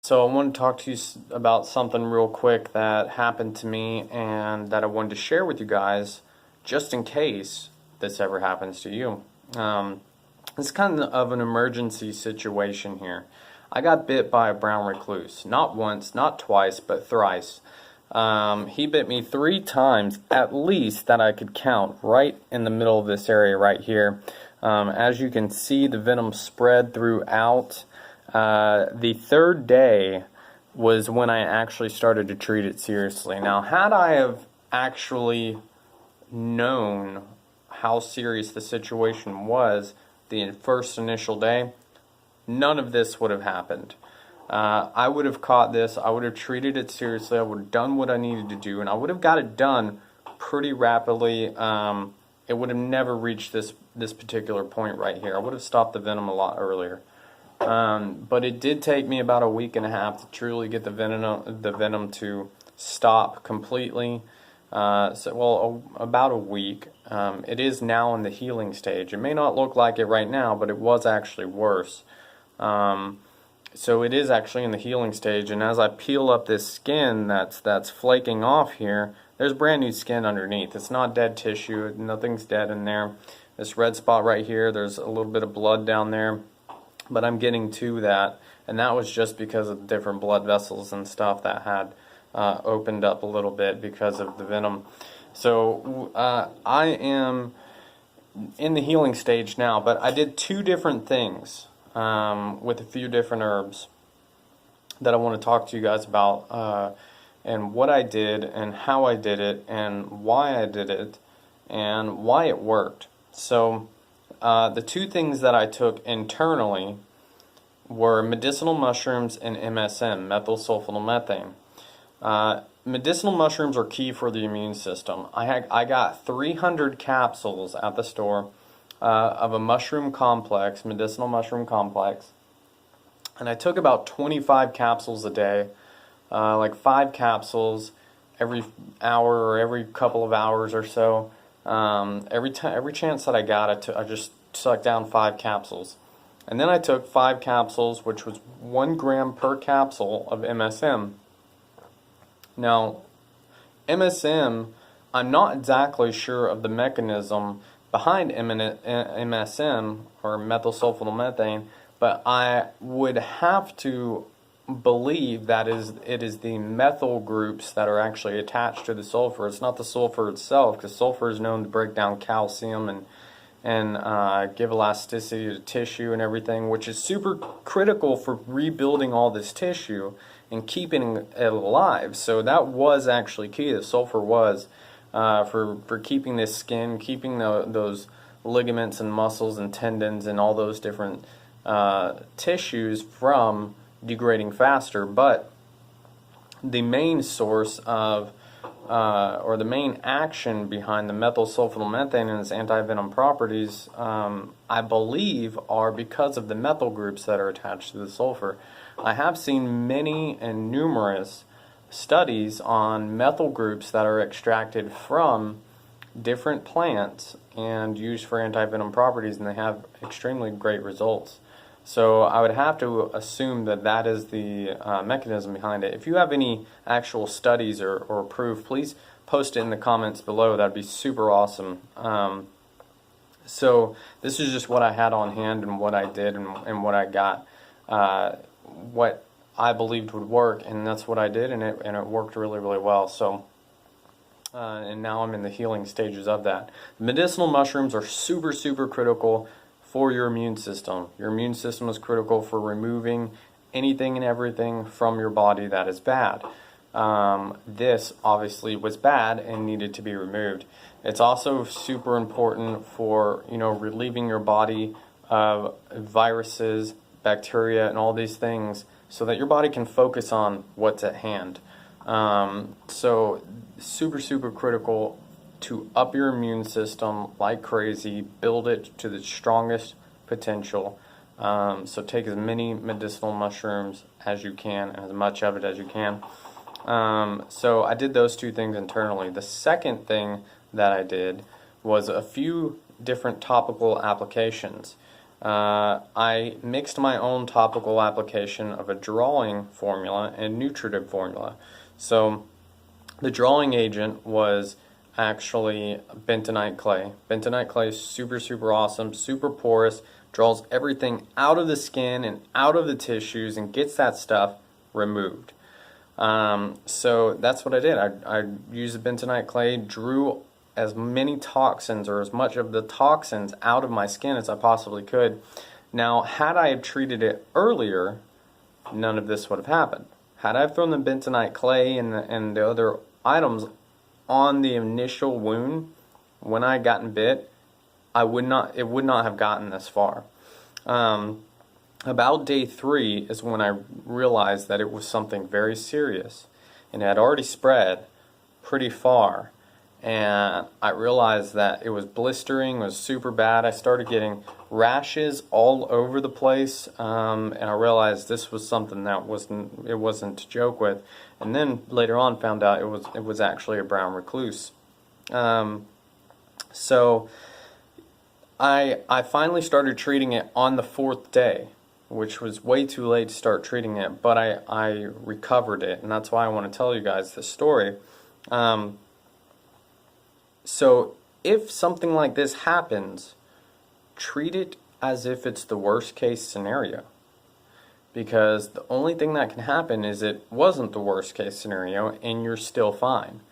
So I want to talk to you about something real quick that happened to me and that I wanted to share with you guys just in case this ever happens to you. It's kind of an emergency situation here. I got bit by a brown recluse. Not once, not twice, but thrice. He bit me 3 times at least that I could count right in the middle of this area right here. As you can see, the venom spread throughout. The 3rd day was when I actually started to treat it seriously. Now, had I have actually known how serious the situation was the first initial day, none of this would have happened. I would have caught this, I would have treated it seriously, I would have done what I needed to do, and I would have got it done pretty rapidly. It would have never reached this particular point right here. I would have stopped the venom a lot earlier. But it did take me about a week and a half to truly get the venom to stop completely. About a week. It is now in the healing stage. It may not look like it right now, but it was actually worse. So it is actually in the healing stage, and as I peel up this skin that's flaking off here, there's brand new skin underneath. It's not dead tissue. Nothing's dead in there. This red spot right here, there's a little bit of blood down there. But I'm getting to that, and that was just because of different blood vessels and stuff that had opened up a little bit because of the venom. So I am in the healing stage now, but I did 2 different things with a few different herbs that I want to talk to you guys about, and what I did and how I did it and why I did it and why it worked. So the 2 things that I took internally were medicinal mushrooms and MSM, methyl sulfonylmethane. Medicinal mushrooms are key for the immune system. I got 300 capsules at the store of a mushroom complex, medicinal mushroom complex, and I took about 25 capsules a day, like 5 capsules every hour or every couple of hours or so. Every chance that I got, I just sucked down 5 capsules. And then I took 5 capsules, which was 1 gram per capsule of MSM. Now, MSM, I'm not exactly sure of the mechanism behind MSM, or methyl sulfonylmethane, but I would have to believe that it is the methyl groups that are actually attached to the sulfur. It's not the sulfur itself, because sulfur is known to break down calcium and give elasticity to tissue and everything, which is super critical for rebuilding all this tissue and keeping it alive. So that was actually key. The sulfur was for keeping this skin, keeping those ligaments and muscles and tendons and all those different tissues from degrading faster. But the main source of or the main action behind the methyl sulfonylmethane and its anti-venom properties, I believe, are because of the methyl groups that are attached to the sulfur. I have seen many and numerous studies on methyl groups that are extracted from different plants and used for anti-venom properties, and they have extremely great results. So I would have to assume that that is the mechanism behind it. If you have any actual studies or proof, please post it in the comments below. That would be super awesome. So this is just what I had on hand and what I did and what I got, what I believed would work, and that's what I did, and it worked really, really well. So and now I'm in the healing stages of that. Medicinal mushrooms are super, super critical for your immune system. Your immune system is critical for removing anything and everything from your body that is bad. This obviously was bad and needed to be removed. It's also super important for, relieving your body of viruses, bacteria, and all these things so that your body can focus on what's at hand. So super, super critical to up your immune system like crazy, build it to the strongest potential. So take as many medicinal mushrooms as you can, and as much of it as you can. So I did those 2 things internally. The second thing that I did was a few different topical applications. I mixed my own topical application of a drawing formula and nutritive formula. So the drawing agent was actually bentonite clay. Bentonite clay is super, super awesome, super porous, draws everything out of the skin and out of the tissues and gets that stuff removed. So that's what I did. I used the bentonite clay, drew as many toxins or as much of the toxins out of my skin as I possibly could. Now, had I treated it earlier, none of this would have happened. Had I thrown the bentonite clay and the other items on the initial wound when I had gotten bit, it would not have gotten this far. About day 3 is when I realized that it was something very serious, and it had already spread pretty far. And I realized that it was blistering, it was super bad. I started getting rashes all over the place, and I realized this was something that wasn't to joke with. And then later on found out it was actually a brown recluse. So I finally started treating it on the 4th day, which was way too late to start treating it, but I recovered it, and that's why I want to tell you guys this story. So if something like this happens, treat it as if it's the worst case scenario. Because the only thing that can happen is it wasn't the worst case scenario and you're still fine.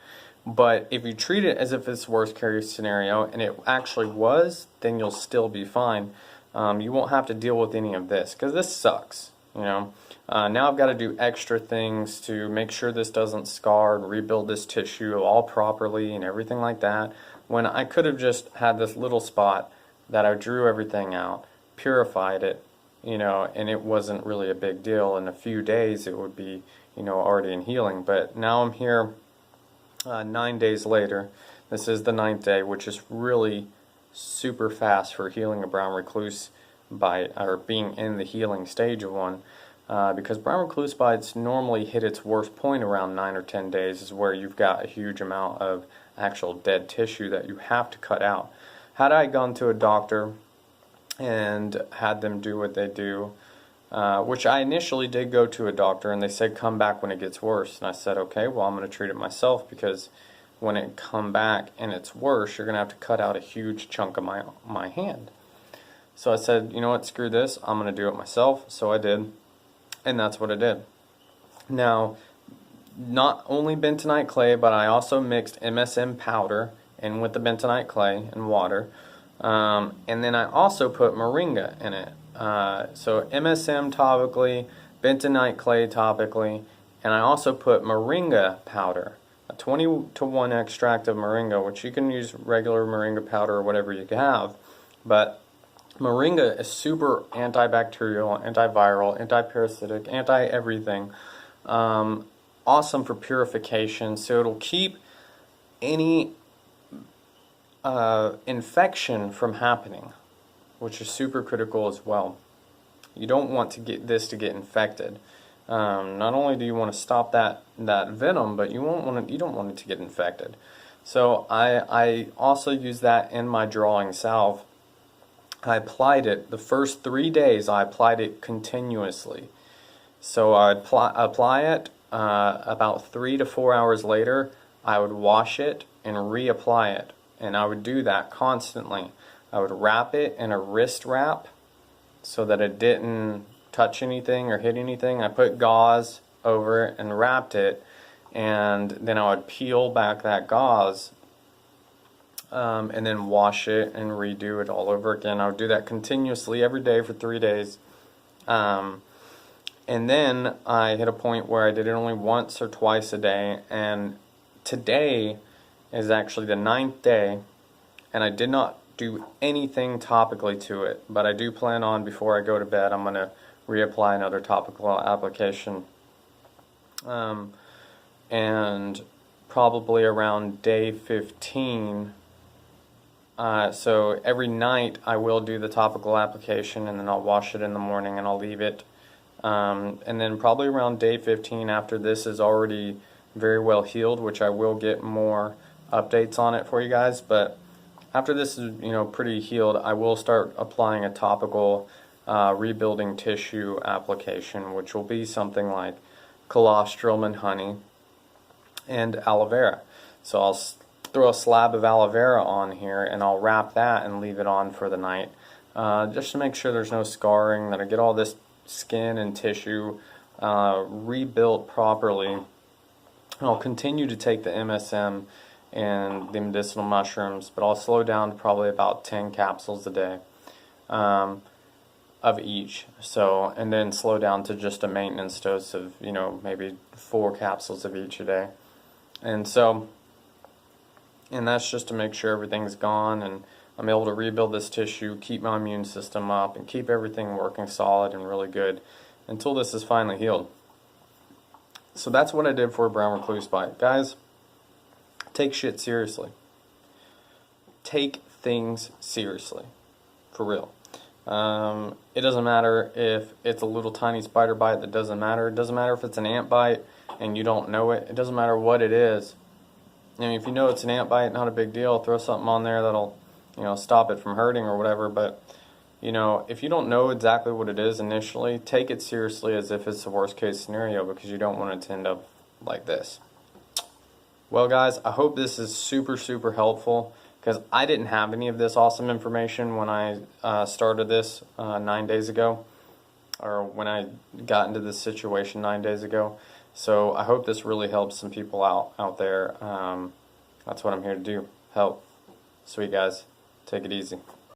But if you treat it as if it's the worst case scenario and it actually was, then you'll still be fine. You won't have to deal with any of this, because this sucks, you know. Now I've got to do extra things to make sure this doesn't scar and rebuild this tissue all properly and everything like that, when I could have just had this little spot that I drew everything out, purified it, you know, and it wasn't really a big deal. In a few days it would be, you know, already in healing. But now I'm here 9 days later. This is the 9th day, which is really super fast for healing a brown recluse bite, or being in the healing stage of one. Because brown recluse bites normally hit its worst point around 9 or 10 days, is where you've got a huge amount of actual dead tissue that you have to cut out. Had I gone to a doctor and had them do what they do, which I initially did go to a doctor, and they said come back when it gets worse, and I said okay, well I'm going to treat it myself, because when it come back and it's worse, you're going to have to cut out a huge chunk of my hand. So I said, you know what, screw this, I'm going to do it myself. So I did. And that's what I did. Now, not only bentonite clay, but I also mixed MSM powder in with the bentonite clay and water. And then I also put moringa in it. So MSM topically, bentonite clay topically, and I also put moringa powder. A 20-to-1 extract of moringa, which you can use regular moringa powder or whatever you have. But moringa is super antibacterial, antiviral, antiparasitic, anti-everything. Awesome for purification, so it'll keep any infection from happening, which is super critical as well. You don't want to get this to get infected. Not only do you want to stop that venom, but you don't want it to get infected. So I also use that in my drawing salve. I applied it the first 3 days. I applied it continuously. So I'd apply it. About 3 to 4 hours later, I would wash it and reapply it, and I would do that constantly. I would wrap it in a wrist wrap so that it didn't touch anything or hit anything. I put gauze over it and wrapped it, and then I would peel back that gauze and then wash it and redo it all over again. I would do that continuously every day for 3 days. And then I hit a point where I did it only once or twice a day, and today is actually the 9th day, and I did not do anything topically to it, but I do plan on, before I go to bed, I'm going to reapply another topical application, and probably around day 15. So every night I will do the topical application, and then I'll wash it in the morning and I'll leave it. And then probably around day 15, after this is already very well healed, which I will get more updates on it for you guys, but after this is pretty healed, I will start applying a topical rebuilding tissue application, which will be something like colostrum and honey and aloe vera. So I'll throw a slab of aloe vera on here, and I'll wrap that and leave it on for the night, just to make sure there's no scarring, that I get all this skin and tissue rebuilt properly. And I'll continue to take the MSM and the medicinal mushrooms, but I'll slow down to probably about 10 capsules a day of each. So, and then slow down to just a maintenance dose of, maybe 4 capsules of each a day. And so, and that's just to make sure everything's gone and I'm able to rebuild this tissue, keep my immune system up, and keep everything working solid and really good until this is finally healed. So that's what I did for a brown recluse bite. Guys, take shit seriously. Take things seriously. For real. It doesn't matter if it's a little tiny spider bite that doesn't matter. It doesn't matter if it's an ant bite and you don't know it. It doesn't matter what it is. I mean, if you know it's an ant bite, not a big deal. Throw something on there that'll, stop it from hurting or whatever. But, if you don't know exactly what it is initially, take it seriously as if it's the worst case scenario, because you don't want it to end up like this. Well, guys, I hope this is super, super helpful, because I didn't have any of this awesome information when I started this 9 days ago, or when I got into this situation 9 days ago. So I hope this really helps some people out there. That's what I'm here to do, help. Sweet guys, take it easy.